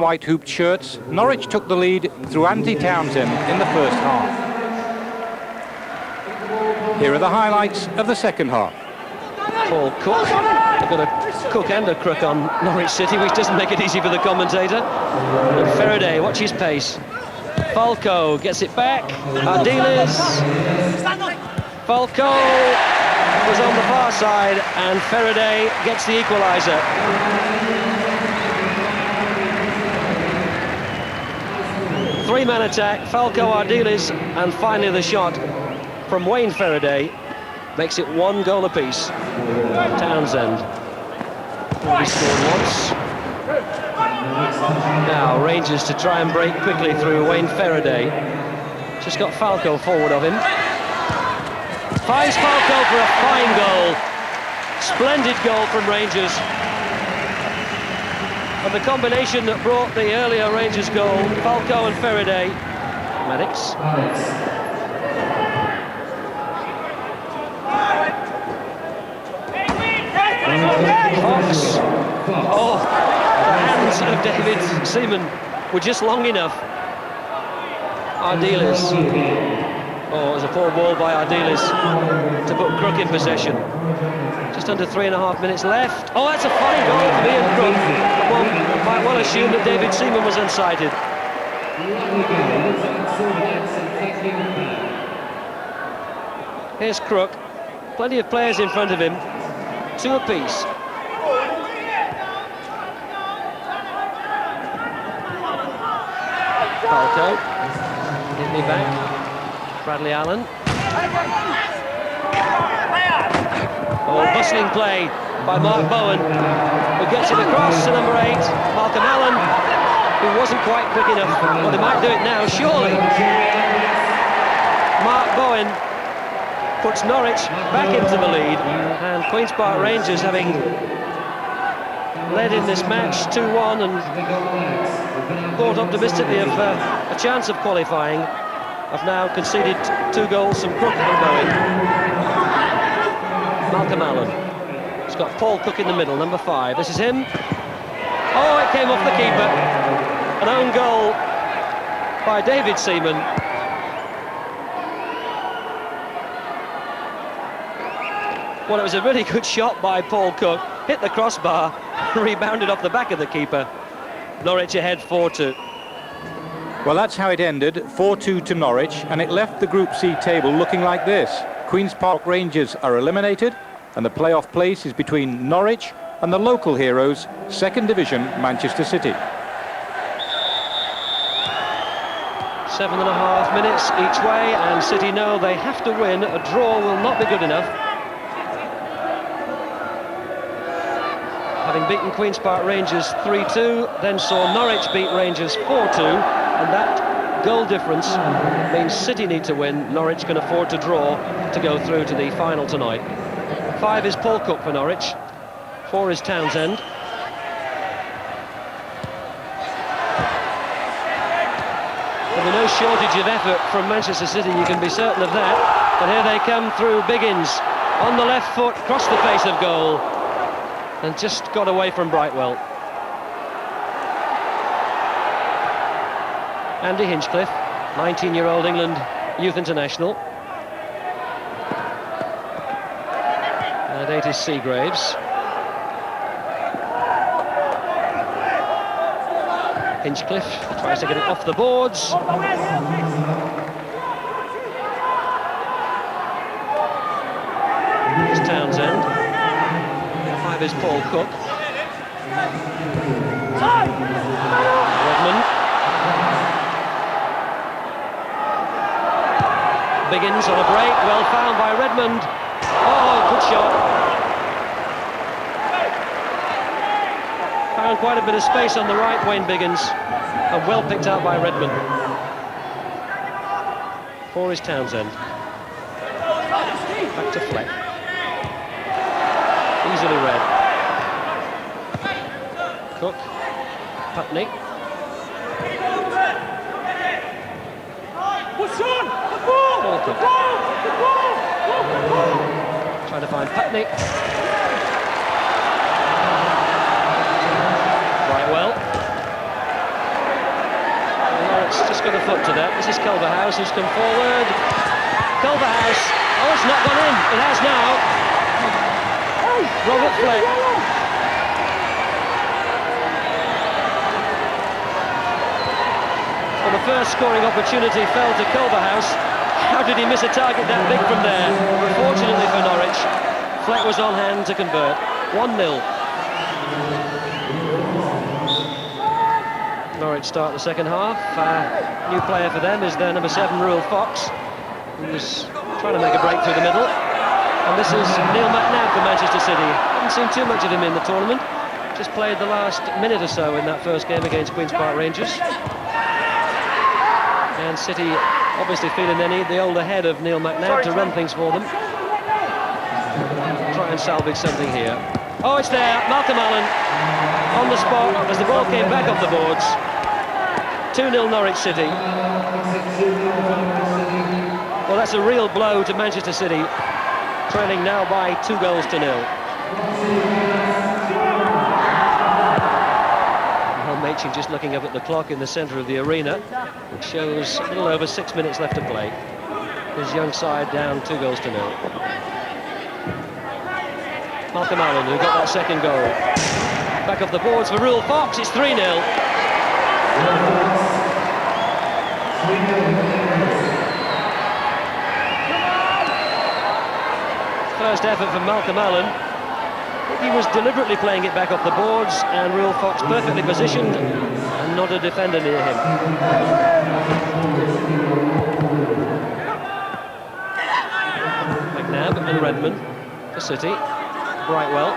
white hooped shirts, Norwich took the lead through Andy Townsend in the first half. Here are the highlights of the second half. Paul Cook. They've got a Cook and a Crook on Norwich City, which doesn't make it easy for the commentator. And Faraday, watch his pace. Falco gets it back. Ardiles. Falco was on the far side, and Faraday gets the equaliser. Three-man attack, Falco, Ardiles, and finally the shot from Wayne Faraday makes it 1 goal apiece. Townsend already scored once. Now Rangers to try and break quickly through Wayne Faraday. Just got Falco forward of him. Finds Falco for a fine goal. Splendid goal from Rangers. And the combination that brought the earlier Rangers goal, Falco and Faraday. Maddox. Fox. Oh, the hands of David Seaman were just long enough. Ardiles. Oh, it was a poor ball by Ardiles to put Crook in possession. Just under 3.5 minutes left. Oh, that's a fine goal for Ian Crook. One might well assume that David Seaman was unsighted. Here's Crook. Plenty of players in front of him. 2 apiece. Falco. Hit me back. Bradley Allen. Oh, bustling play by Mark Bowen, who gets it across to number 8, Malcolm Allen, who wasn't quite quick enough. Well, they might do it now, surely. Mark Bowen puts Norwich back into the lead, and Queen's Park Rangers, having led in this match 2-1 and thought optimistically of a chance of qualifying, have now conceded 2 goals from Crook and Bowen. Malcolm Allen. He's got Paul Cook in the middle, number 5. This is him. Oh, it came off the keeper. An own goal by David Seaman. Well, it was a really good shot by Paul Cook. Hit the crossbar, rebounded off the back of the keeper. Norwich ahead 4-2. Well, that's how it ended, 4-2 to Norwich, and it left the Group C table looking like this. Queen's Park Rangers are eliminated, and the playoff place is between Norwich and the local heroes, 2nd Division Manchester City. 7.5 minutes each way, and City know they have to win. A draw will not be good enough. Having beaten Queen's Park Rangers 3-2, then saw Norwich beat Rangers 4-2, and that goal difference means City need to win. Norwich can afford to draw to go through to the final tonight. 5 is Paul Cook for Norwich, 4 is Townsend. There'll be no shortage of effort from Manchester City, you can be certain of that. And here they come through. Biggins on the left foot, across the face of goal, and just got away from Brightwell. Andy Hinchcliffe, 19-year-old England youth international. And 8 is Seagraves. Hinchcliffe tries to get it off the boards. Here's Townsend. 5 is Paul Cook. Redmond. Biggins on a break, well found by Redmond. Oh, good shot. Found quite a bit of space on the right, Wayne Biggins, and well picked out by Redmond. 4 is Townsend. Back to Fleck. Easily read. Cook. Putney. Paul Cook. Trying to find Putney. Brightwell. just got a foot to that. This is Culverhouse who's come forward. Culverhouse, oh, it's not gone in. It has now. Robert Fleck. Well, the first scoring opportunity fell to Culverhouse. How did he miss a target that big from there? Fortunately for Norwich, Fleck was on hand to convert. 1-0. Norwich start the second half. New player for them is their number 7, Ruel Fox, who's trying to make a break through the middle. And this is Neil McNabb for Manchester City. Haven't seen too much of him in the tournament. Just played the last minute or so in that first game against Queen's Park Rangers. And City obviously feeling they need the older head of Neil McNabb to run things for them. Try and salvage something here. Oh, it's there, Malcolm Allen on the spot as the ball came back off the boards. 2-0 Norwich City. Well, that's a real blow to Manchester City, trailing now by 2-0. Machin just looking up at the clock in the centre of the arena, which shows a little over 6 minutes left to play. His young side down 2-0. Malcolm Allen, who got that second goal. Back off the boards for Ruel Fox, it's 3-0. First effort from Malcolm Allen. He was deliberately playing it back off the boards, and Ruel Fox perfectly positioned, and not a defender near him. McNabb and Redmond for City. Brightwell.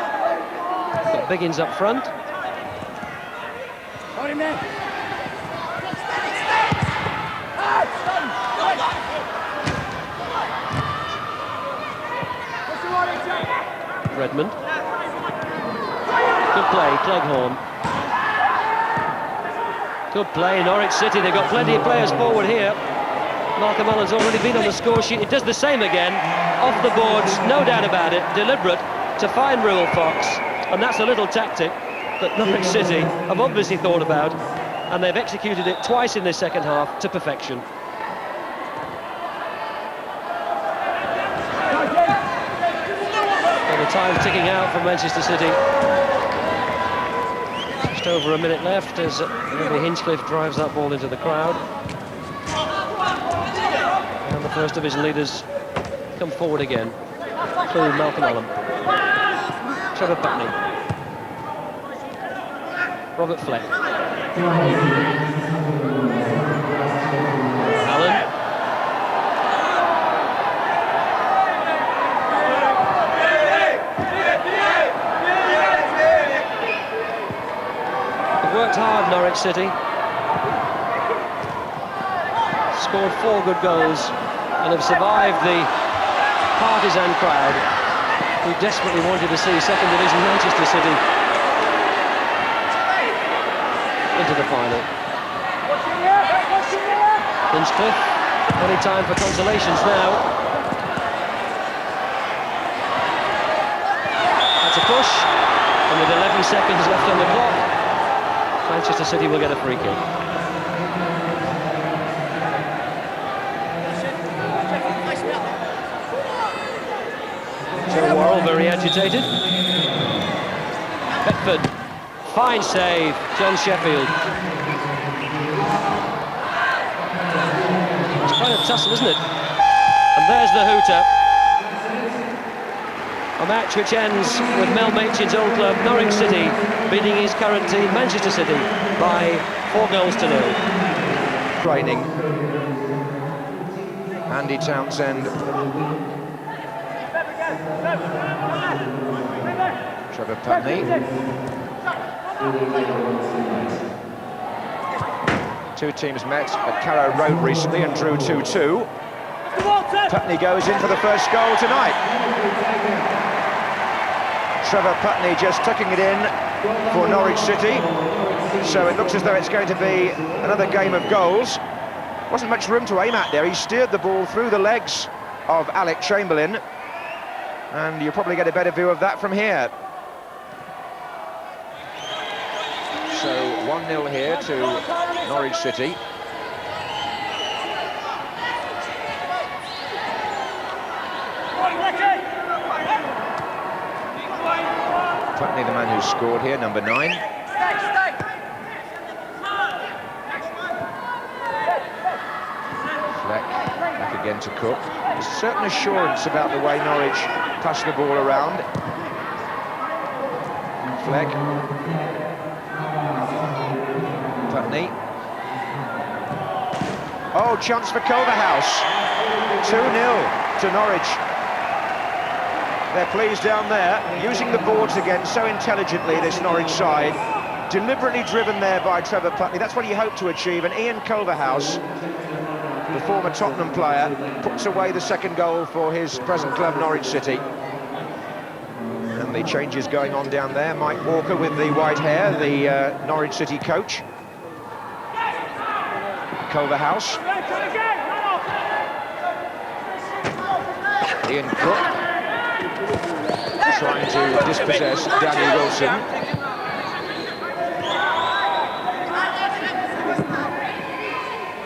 Got Biggins up front. Redmond. Good play, Cleghorn. Good play, Norwich City. They've got plenty of players forward here. Malcolm Allen's already been on the score sheet. It does the same again. Off the boards, no doubt about it. Deliberate to find Ruel Fox. And that's a little tactic that Norwich City have obviously thought about. And they've executed it twice in this second half to perfection. And the time's ticking out for Manchester City. Just over a minute left as Hinchcliffe drives that ball into the crowd. And the First Division leaders come forward again through Malcolm Allen. Trevor Putney. Robert Fleck. Allen. Worked hard, Norwich City. Scored 4 good goals and have survived the partisan crowd who desperately wanted to see Second Division Manchester City into the final. Hinchcliffe, only time for consolations now. That's a push, and with 11 seconds left on the clock, Manchester City will get a free kick. Joe Worrell very agitated. Bedford, fine save, John Sheffield. It's quite a tussle, isn't it? And there's the hooter. A match which ends with Mel Machin's old club, Norwich City, beating his current team, Manchester City, by 4-0. Training. Andy Townsend. Trevor Putney. Two teams met at Carrow Road recently and drew 2-2. Putney goes in for the first goal tonight. Trevor Putney just tucking it in for Norwich City. So it looks as though it's going to be another game of goals. Wasn't much room to aim at there. He steered the ball through the legs of Alec Chamberlain. And you'll probably get a better view of that from here. So 1-0 here to Norwich City. Putney, the man who scored here, number 9. Fleck back again to Cook. There's a certain assurance about the way Norwich pass the ball around. Fleck. Putney. Oh, chance for Culverhouse. 2-0 to Norwich. They're pleased down there, using the boards again so intelligently, this Norwich side. Deliberately driven there by Trevor Putney. That's what he hoped to achieve. And Ian Culverhouse, the former Tottenham player, puts away the second goal for his present club, Norwich City. And the changes going on down there. Mike Walker with the white hair, the Norwich City coach. Culverhouse. Ian Crook trying to dispossess Danny Wilson.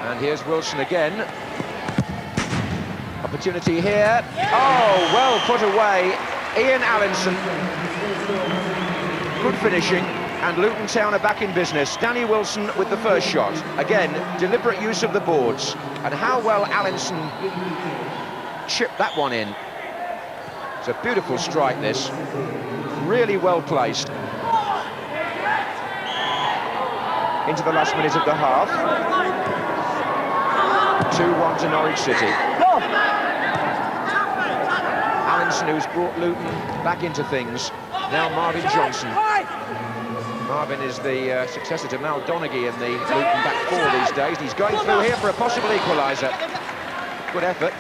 And here's Wilson again. Opportunity here. Oh, well put away. Ian Allinson. Good finishing. And Luton Town are back in business. Danny Wilson with the first shot. Again, deliberate use of the boards. And how well Allinson chipped that one in. It's a beautiful strike, this. Really well placed. Into the last minute of the half. 2-1 to Norwich City. Allinson, who's brought Luton back into things. Now Marvin Johnson. Marvin is the successor to Mal Donaghy in the Luton back four these days. He's going through here for a possible equaliser. Good effort.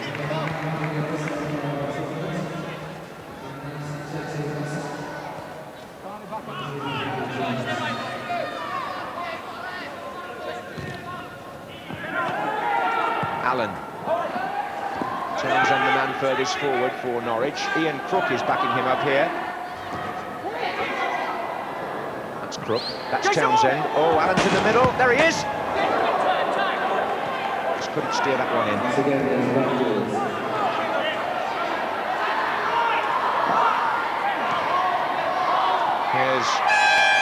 Allen. Townsend, the man furthest forward for Norwich. Ian Crook is backing him up here. That's Crook. That's Townsend. Oh, Allen's in the middle. There he is. Just couldn't steer that one in. Here's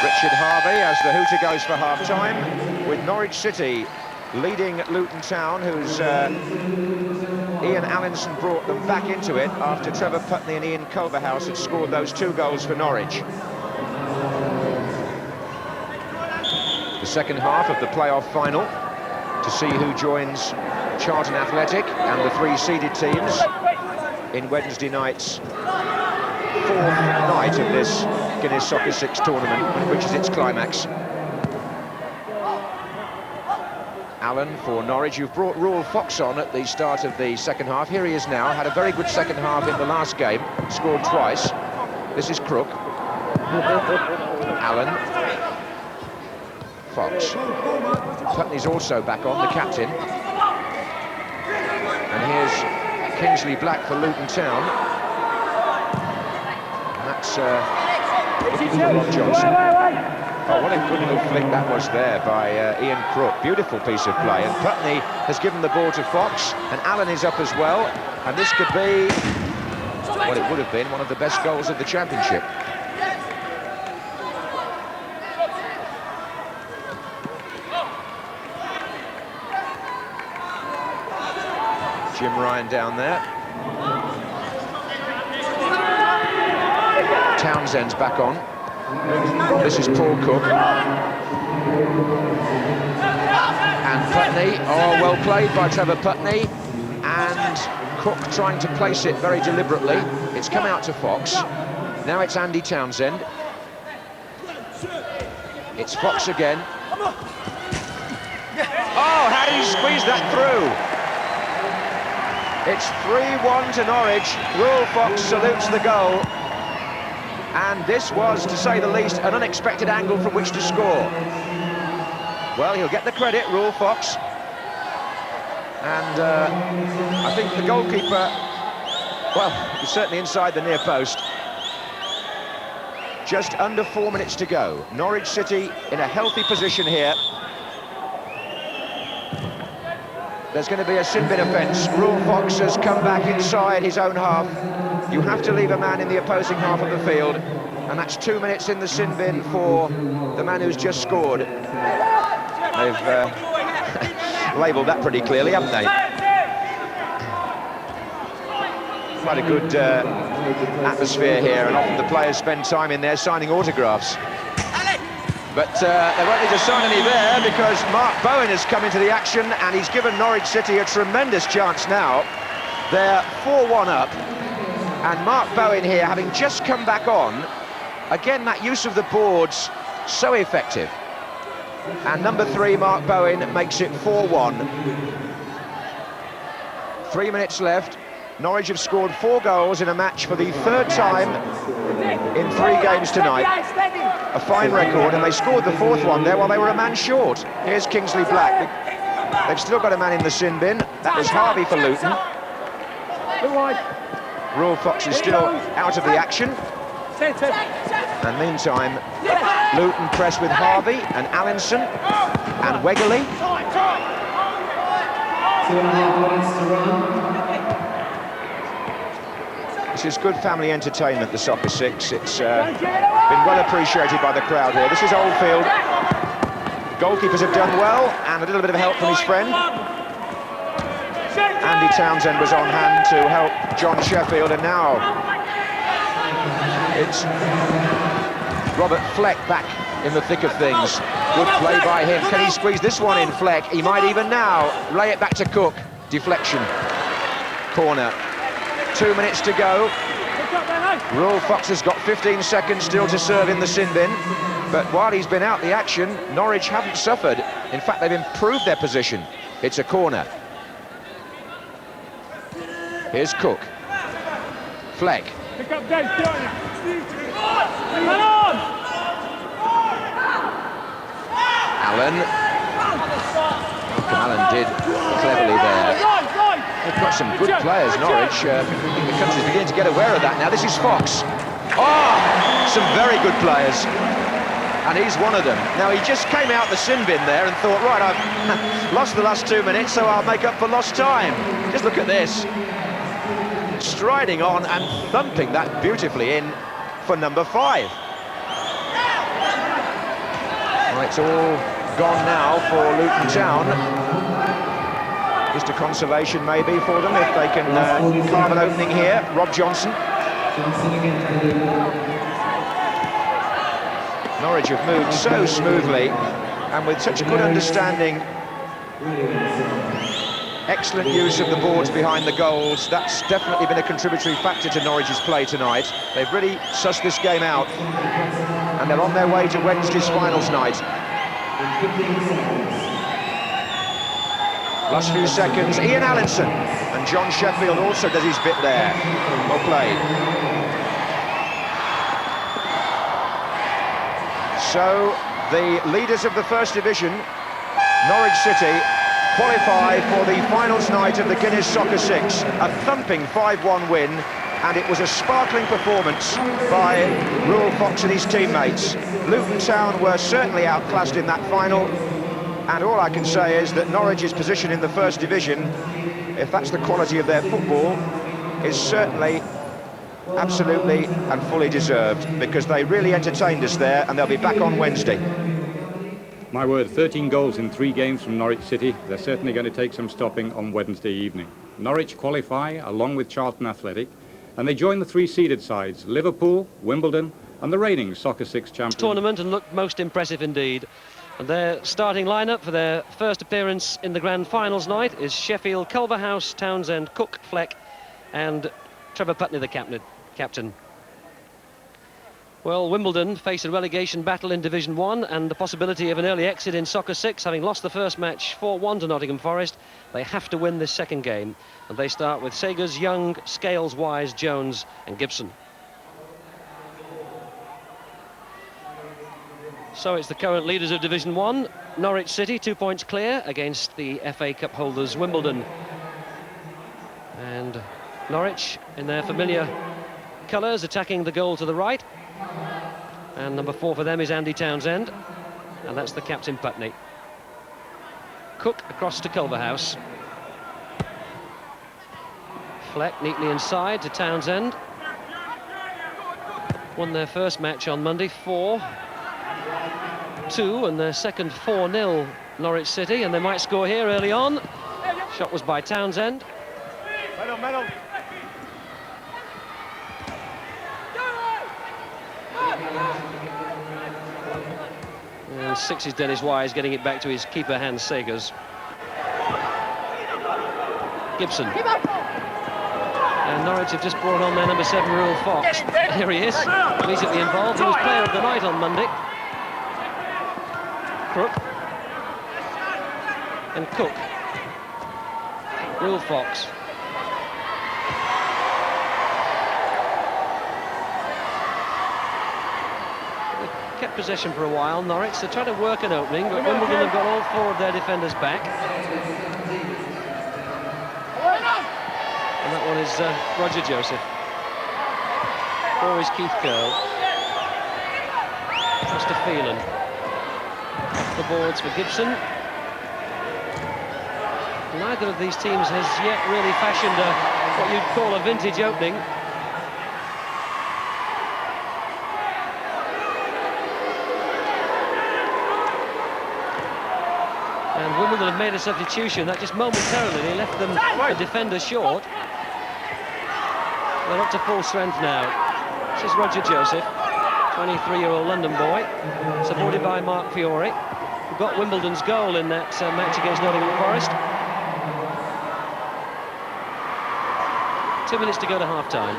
Richard Harvey as the hooter goes for half-time, with Norwich City leading Luton Town, who's Ian Allinson brought them back into it after Trevor Putney and Ian Culverhouse had scored those 2 goals for Norwich. The second half of the playoff final to see who joins Charlton Athletic and the 3 seeded teams in Wednesday night's 4th night of this Guinness Soccer 6 tournament, which is its climax. Allen for Norwich. You've brought Roel Fox on at the start of the second half. Here he is now. Had a very good second half in the last game. Scored twice. This is Crook. Allen. Fox. Putney's also back on, the captain. And here's Kingsley Black for Luton Town. And that's looking for Rob Johnson. Oh, what a good little flick that was there by Ian Crook. Beautiful piece of play. And Putney has given the ball to Fox, and Allen is up as well. And this could be, well, it would have been one of the best goals of the championship. Jim Ryan down there. Townsend's back on. This is Paul Cook. And Putney, oh, well played by Trevor Putney. And Cook trying to place it very deliberately. It's come out to Fox. Now it's Andy Townsend. It's Fox again. Oh, how did he squeeze that through? It's 3-1 to Norwich. Roel Fox salutes the goal. And this was, to say the least, an unexpected angle from which to score. Well, he'll get the credit, Roel Fox. And I think the goalkeeper, well, he's certainly inside the near post. Just under 4 minutes to go. Norwich City in a healthy position here. There's going to be a sin bin offence. Roel Fox has come back inside his own half. You have to leave a man in the opposing half of the field. And that's 2 minutes in the sin bin for the man who's just scored. They've labelled that pretty clearly, haven't they? Quite a good atmosphere here, and often the players spend time in there signing autographs. But they won't need to sign any there, because Mark Bowen has come into the action and he's given Norwich City a tremendous chance now. They're 4-1 up, and Mark Bowen here, having just come back on, again that use of the boards, so effective. And number 3, Mark Bowen, makes it 4-1. 3 minutes left. Norwich have scored 4 goals in a match for the 3rd time in 3 games tonight. A fine record, and they scored the 4th one there while they were a man short. Here's Kingsley Black. They've still got a man in the sin bin. That was Harvey for Luton. Royal Fox is still out of the action. And meantime, Luton press with Harvey and Allinson and Wegerle. 2.5 minutes to run. This is good family entertainment, the Soccer 6. It's been well appreciated by the crowd here. This is Oldfield. Goalkeepers have done well, and a little bit of help from his friend. Andy Townsend was on hand to help John Sheffield, and now it's Robert Fleck back in the thick of things. Good play by him. Can he squeeze this one in, Fleck? He might even now. Lay it back to Cook. Deflection. Corner. 2 minutes to go. Royal Fox has got 15 seconds still to serve in the sin bin. But while he's been out the action, Norwich haven't suffered. In fact, they've improved their position. It's a corner. Here's Cook. Fleck. Pick up Dave, Allen. Allen did cleverly there. They've got some good players, Norwich. I think the country's beginning to get aware of that now. This is Fox. Oh, some very good players. And he's one of them. Now, he just came out the sin bin there and thought, right, I've lost the last 2 minutes, so I'll make up for lost time. Just look at this. Striding on and thumping that beautifully in for number 5. Well, it's all gone now for Luton Town. Just a consolation maybe for them if they can carve an opening here. Rob Johnson. Norwich have moved so smoothly and with such good understanding. Excellent use of the boards behind the goals. That's definitely been a contributory factor to Norwich's play tonight. They've really sussed this game out, and they're on their way to Wednesday's finals night. Last few seconds, Ian Allinson, and John Sheffield also does his bit there. Well played. So, the leaders of the First Division, Norwich City, qualify for the finals night of the Guinness Soccer 6. A thumping 5-1 win, and it was a sparkling performance by Royal Fox and his teammates. Luton Town were certainly outclassed in that final. And all I can say is that Norwich's position in the First Division, if that's the quality of their football, is certainly absolutely and fully deserved, because they really entertained us there, and they'll be back on Wednesday. My word, 13 goals in 3 games from Norwich City. They're certainly going to take some stopping on Wednesday evening. Norwich qualify along with Charlton Athletic, and they join the 3 seeded sides, Liverpool, Wimbledon, and the reigning Soccer 6 champions. Tournament, and looked most impressive indeed. And their starting lineup for their first appearance in the grand finals night is Sheffield, Culverhouse, Townsend, Cook, Fleck, and Trevor Putney, the captain. Well, Wimbledon face a relegation battle in Division 1 and the possibility of an early exit in Soccer 6. Having lost the first match 4-1 to Nottingham Forest, they have to win this second game. And they start with Sagers, Young, Scales, Wise, Jones and Gibson. So it's the current leaders of Division 1, Norwich City, 2 points clear against the FA Cup holders Wimbledon. And Norwich in their familiar colours, attacking the goal to the right. And number 4 for them is Andy Townsend, and that's the captain Putney. Cook across to Culverhouse. Fleck neatly inside to Townsend. Won their first match on Monday, 4-2, and their second 4-0, Norwich City, and they might score here early on. Shot was by Townsend. And 6 is Dennis Wise, getting it back to his keeper, Hans Segers. Gibson. And Norwich have just brought on their number 7, Ruel Fox. Here he is, immediately involved. He was player of the night on Monday. Crook. And Cook. Ruel Fox. They kept possession for a while, Norwich. They tried to work an opening, but Wimbledon have got all 4 of their defenders back. And that one is Roger Joseph. Or is Keith Curl. Mr. Phelan. Off the boards for Gibson. Neither of these teams has yet really fashioned what you'd call a vintage opening. And Wimbledon have made a substitution that just momentarily left them a defender short. They're up to full strength now. This is Roger Joseph, 23-year-old London boy, supported by Mark Fiore, who got Wimbledon's goal in that match against Nottingham Forest. 2 minutes to go to half-time.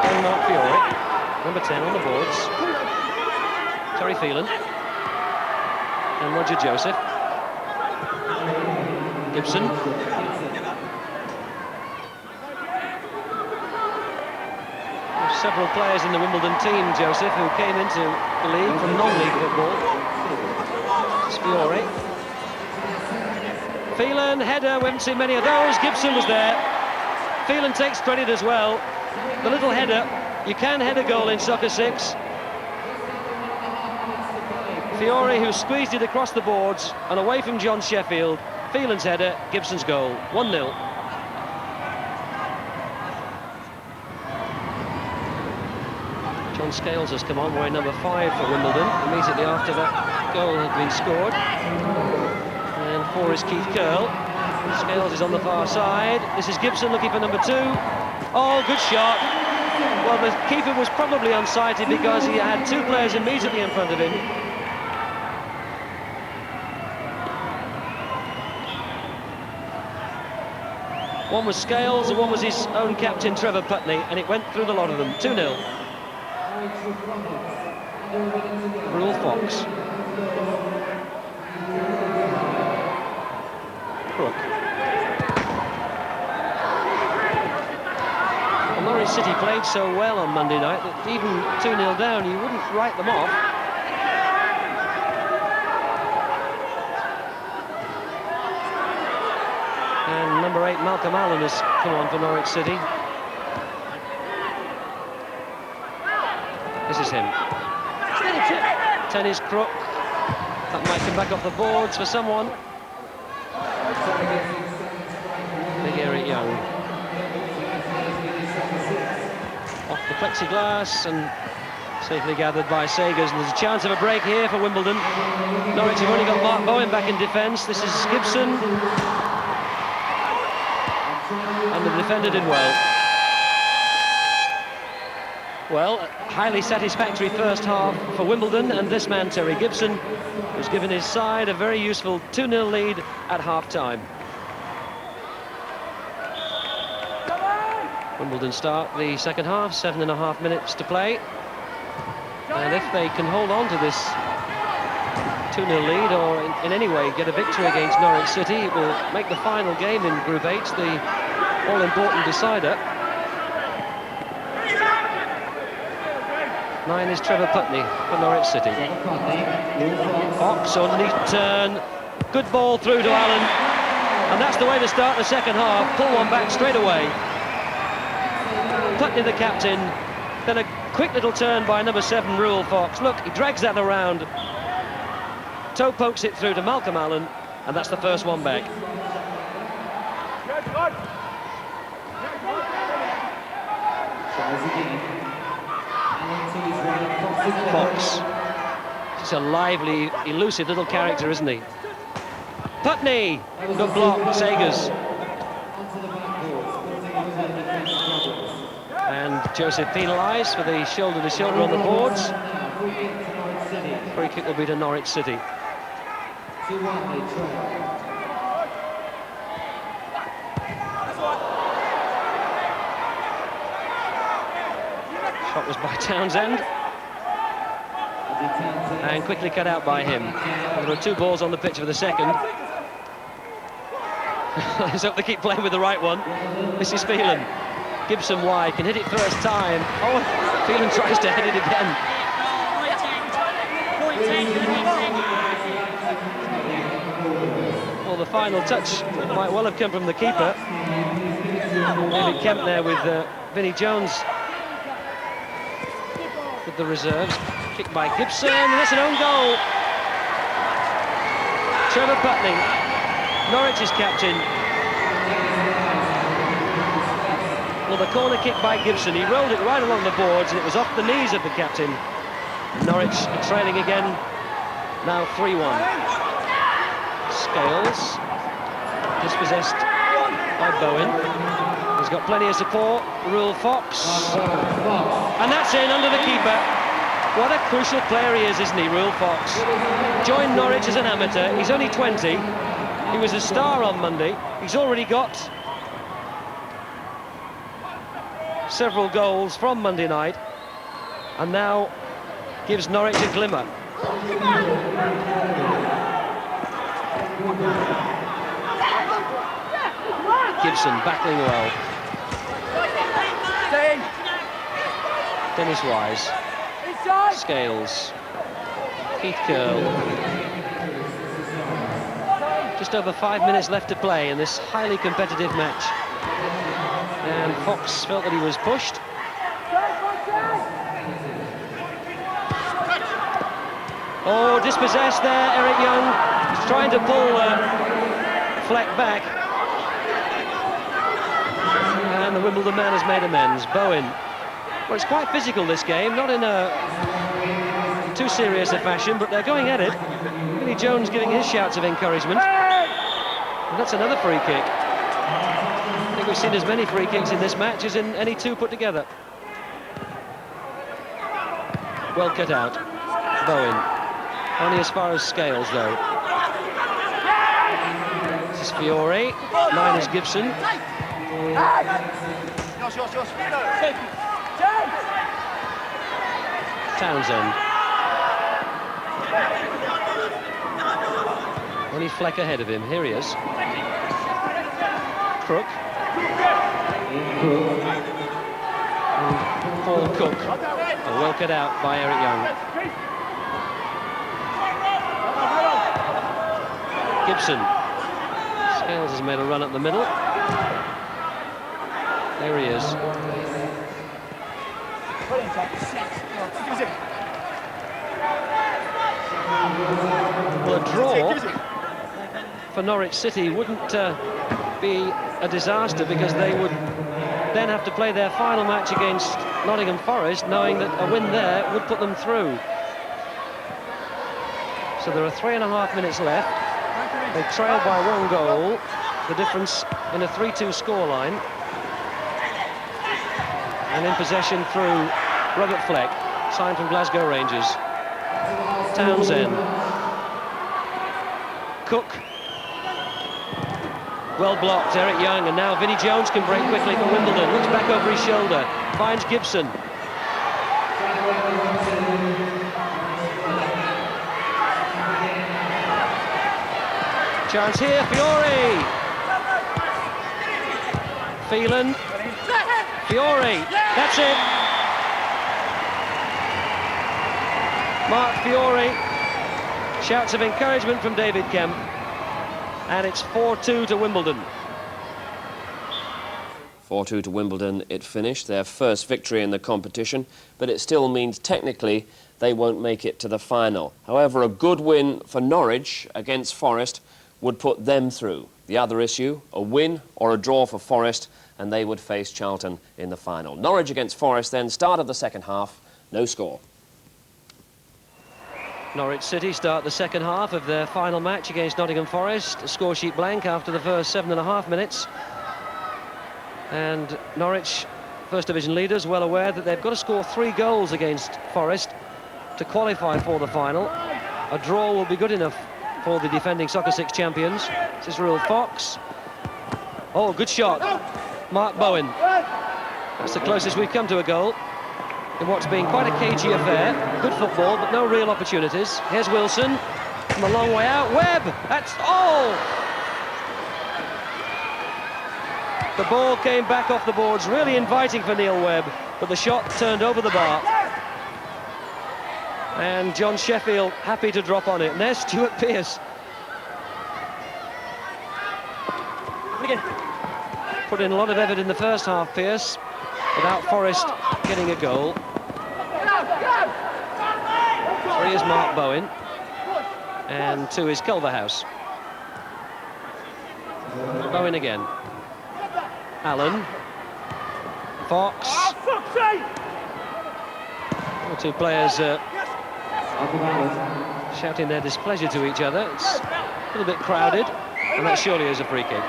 And Mark Fiore, number 10 on the boards. Terry Phelan. And Roger Joseph. Gibson. There's several players in the Wimbledon team, Joseph, who came into the league from non-league football. It's Fiore. Phelan, header, we haven't seen many of those. Gibson was there. Phelan takes credit as well. The little header, you can head a goal in Soccer 6. Fiore, who squeezed it across the boards and away from John Sheffield. Phelan's header, Gibson's goal, 1-0. John Scales has come on, wearing number 5 for Wimbledon, immediately after that goal had been scored. And 4 is Keith Curl. Scales is on the far side. This is Gibson looking for number 2. Oh, good shot. Well, the keeper was probably unsighted because he had 2 players immediately in front of him. One was Scales and one was his own captain, Trevor Putney, and it went through the lot of them. 2-0. Ruel Fox. Crook. Well, Norwich City played so well on Monday night that even 2-0 down, you wouldn't write them off. And number 8, Malcolm Allen, has come on for Norwich City. This is him. 10 is Crook. That might come back off the boards for someone. Big Eric Young. Off the plexiglass and safely gathered by Segers. And there's a chance of a break here for Wimbledon. Norwich have only got Mark Bowen back in defence. This is Gibson. And the defender did well. Well, a highly satisfactory first half for Wimbledon, and this man, Terry Gibson, has given his side a very useful 2-0 lead at half-time. Wimbledon start the second half, 7.5 minutes to play. And if they can hold on to this 2-0 lead, or in any way get a victory against Norwich City, it will make the final game in Group H the all-important decider. 9 is Trevor Putney for Norwich City. Fox on neat turn. Good ball through to Allen. And that's the way to start the second half. Pull one back straight away. Putney the captain. Then a quick little turn by number 7, Ruel Fox. Look, he drags that around. Toe pokes it through to Malcolm Allen. And that's the first one back. Fox. He's a lively, elusive little character, isn't he? Putney! Good block, Sagers. And Joseph penalised for the shoulder-to-shoulder on the boards. Free kick will be to Norwich City. Shot was by Townsend. And quickly cut out by him. There were 2 balls on the pitch for the second. Let's hope they keep playing with the right one. This is Phelan. Gibson wide, can hit it first time. Oh, Phelan tries to hit it again. Well, the final touch might well have come from the keeper. David Kemp there with Vinnie Jones with the reserves. Kick by Gibson, and that's an own goal. Trevor Putney, Norwich's captain. Well, the corner kick by Gibson, he rolled it right along the boards, and it was off the knees of the captain. Norwich trailing again, now 3-1. Scales, dispossessed by Bowen. He's got plenty of support. Rule Fox, and that's in under the keeper. What a crucial player he is, isn't he, Rule Fox? Joined Norwich as an amateur. He's only 20. He was a star on Monday. He's already got several goals from Monday night, and now gives Norwich a glimmer. Gibson battling well. Dennis Wise. Scales. Keith Curl. Just over 5 minutes left to play in this highly competitive match. And Fox felt that he was pushed. Oh, dispossessed there, Eric Young. He's trying to pull Fleck back. And the Wimbledon man has made amends. Bowen. Well, it's quite physical, this game, not in a too serious a fashion, but they're going at it. Vinnie Jones giving his shouts of encouragement. And that's another free kick. I think we've seen as many free kicks in this match as in any 2 put together. Well cut out. Bowen. Only as far as Scales, though. This is Fiore. 9 is Gibson. Townsend. Only Fleck ahead of him. Here he is. Crook. Paul Cook. Well cut out by Eric Young. Gibson. Scales has made a run up the middle. There he is. Well, a draw for Norwich City wouldn't be a disaster, because they would then have to play their final match against Nottingham Forest, knowing that a win there would put them through. So there are 3.5 minutes left. They trail by 1 goal, the difference in a 3-2 scoreline. And in possession through Robert Fleck, signed from Glasgow Rangers. Townsend. Cook. Well blocked, Eric Young, and now Vinnie Jones can break quickly for Wimbledon. Looks back over his shoulder, finds Gibson. Chance here, Fiore. Phelan. Fiore, that's it. Mark Fiore. Shouts of encouragement from David Kemp. And it's 4-2 to Wimbledon. 4-2 to Wimbledon, it finished, their first victory in the competition, but it still means technically they won't make it to the final. However, a good win for Norwich against Forest would put them through. The other issue, a win or a draw for Forest, and they would face Charlton in the final. Norwich against Forest then, start of the second half, no score. Norwich City start the second half of their final match against Nottingham Forest. A score sheet blank after the first 7.5 minutes. And Norwich, First Division leaders, well aware that they've got to score 3 goals against Forest to qualify for the final. A draw will be good enough for the defending Soccer 6 champions. This is Ruel Fox. Oh, good shot. Mark Bowen. That's the closest we've come to a goal in what's been quite a cagey affair. Good football, but no real opportunities. Here's Wilson from a long way out. Webb! That's... oh! The ball came back off the boards, really inviting for Neil Webb, but the shot turned over the bar. And John Sheffield happy to drop on it. And there's Stuart Pearce. Put in a lot of effort in the first half, Pearce, without Forest getting a goal. 3 is Mark Bowen, and 2 is Culverhouse. Bowen again. Allen. Fox. The 2 players shouting their displeasure to each other. It's a little bit crowded, and that surely is a free kick.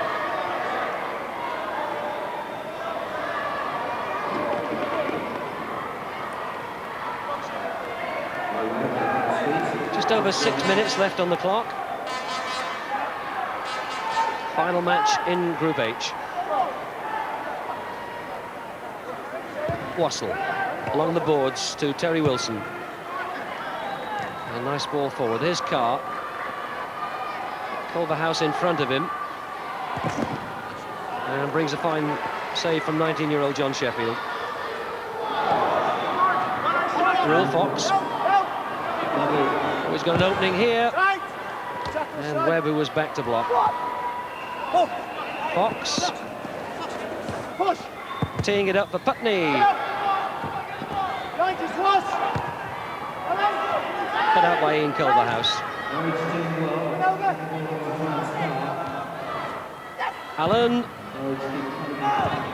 Just over 6 minutes left on the clock. Final match in Group H. Wassell along the boards to Terry Wilson. A nice ball forward. Here's Carr. Culverhouse in front of him. And brings a fine save from 19-year-old John Sheffield. Ruel Fox. Oh, he's got an opening here. And Webb, who was back to block. Fox. Teeing it up for Putney. Cut out by Ian Culverhouse. Allen.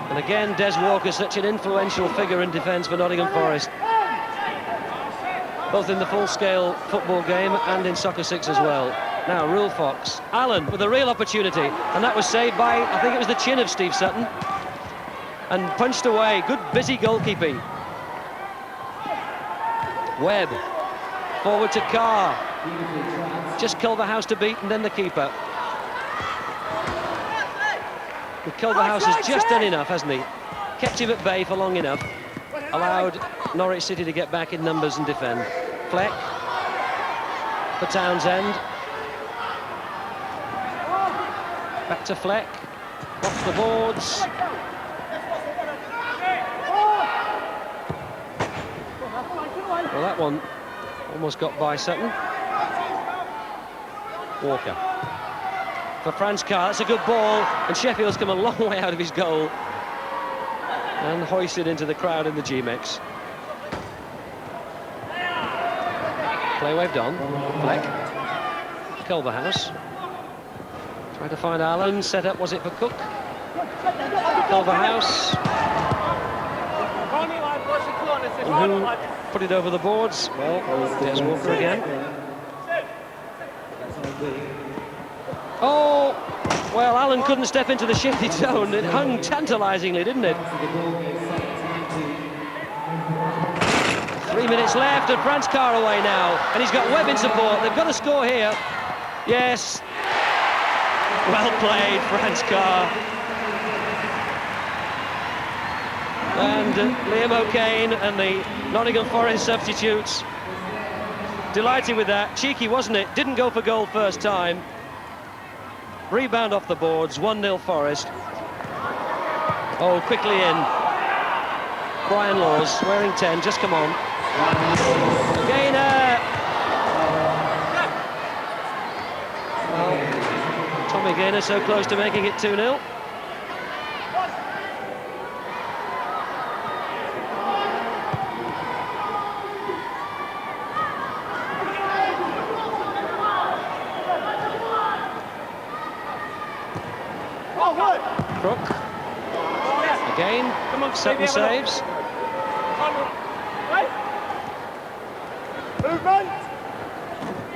And again, Des Walker, such an influential figure in defence for Nottingham Forest. Both in the full-scale football game and in Soccer 6 as well. Now, Ruel Fox. Allen with a real opportunity. And that was saved by, I think it was the chin of Steve Sutton. And punched away. Good, busy goalkeeping. Webb. Forward to Carr. Just Culverhouse to beat, and then the keeper. But Culverhouse has just done enough, hasn't he? Kept him at bay for long enough. Allowed Norwich City to get back in numbers and defend. Fleck. For Townsend. Back to Fleck. Off the boards. Well, that one almost got by Sutton. Walker. For Franz Carr, that's a good ball, and Sheffield's come a long way out of his goal and hoisted into the crowd in the G-MEX. Play waved on. Fleck. Culverhouse. Trying to find Allen. Set up, was it for Cook? Culverhouse. And who put it over the boards? Well, there's Walker again. Oh, well, Allen couldn't step into the shifty zone. It hung tantalisingly, didn't it? 3 minutes left, and Franz Carr away now. And he's got Webb in support. They've got to score here. Yes. Well played, Franz Carr. And Liam O'Kane and the Nottingham Forest substitutes. Delighted with that. Cheeky, wasn't it? Didn't go for goal first time. Rebound off the boards, 1-0 Forest. Oh, quickly in. Brian Laws, wearing 10, just come on. Gainer! Well, Tommy Gaynor so close to making it 2-0. Again, Sutton saves.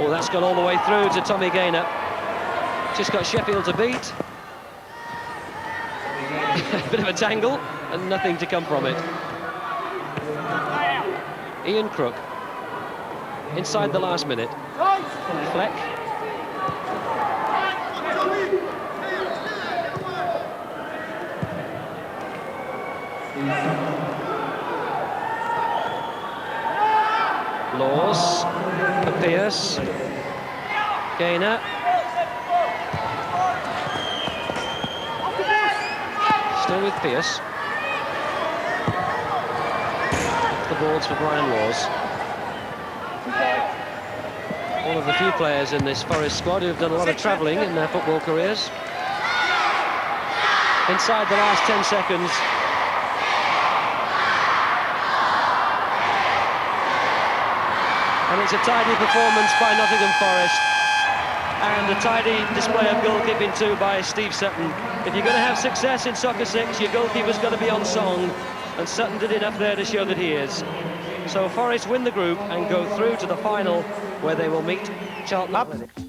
Oh, that's gone all the way through to Tommy Gaynor. Just got Sheffield to beat. Bit of a tangle and nothing to come from it. Ian Crook inside the last minute. Fleck. Laws for Pearce. Gaynor. Still with Pearce. The balls for Brian Laws. One of the few players in this Forest squad who've done a lot of travelling in their football careers. Inside the last 10 seconds. And it's a tidy performance by Nottingham Forest. And a tidy display of goalkeeping too by Steve Sutton. If you're going to have success in Soccer 6, your goalkeeper's got to be on song. And Sutton did enough there to show that he is. So Forest win the group and go through to the final, where they will meet Charlton Athletic.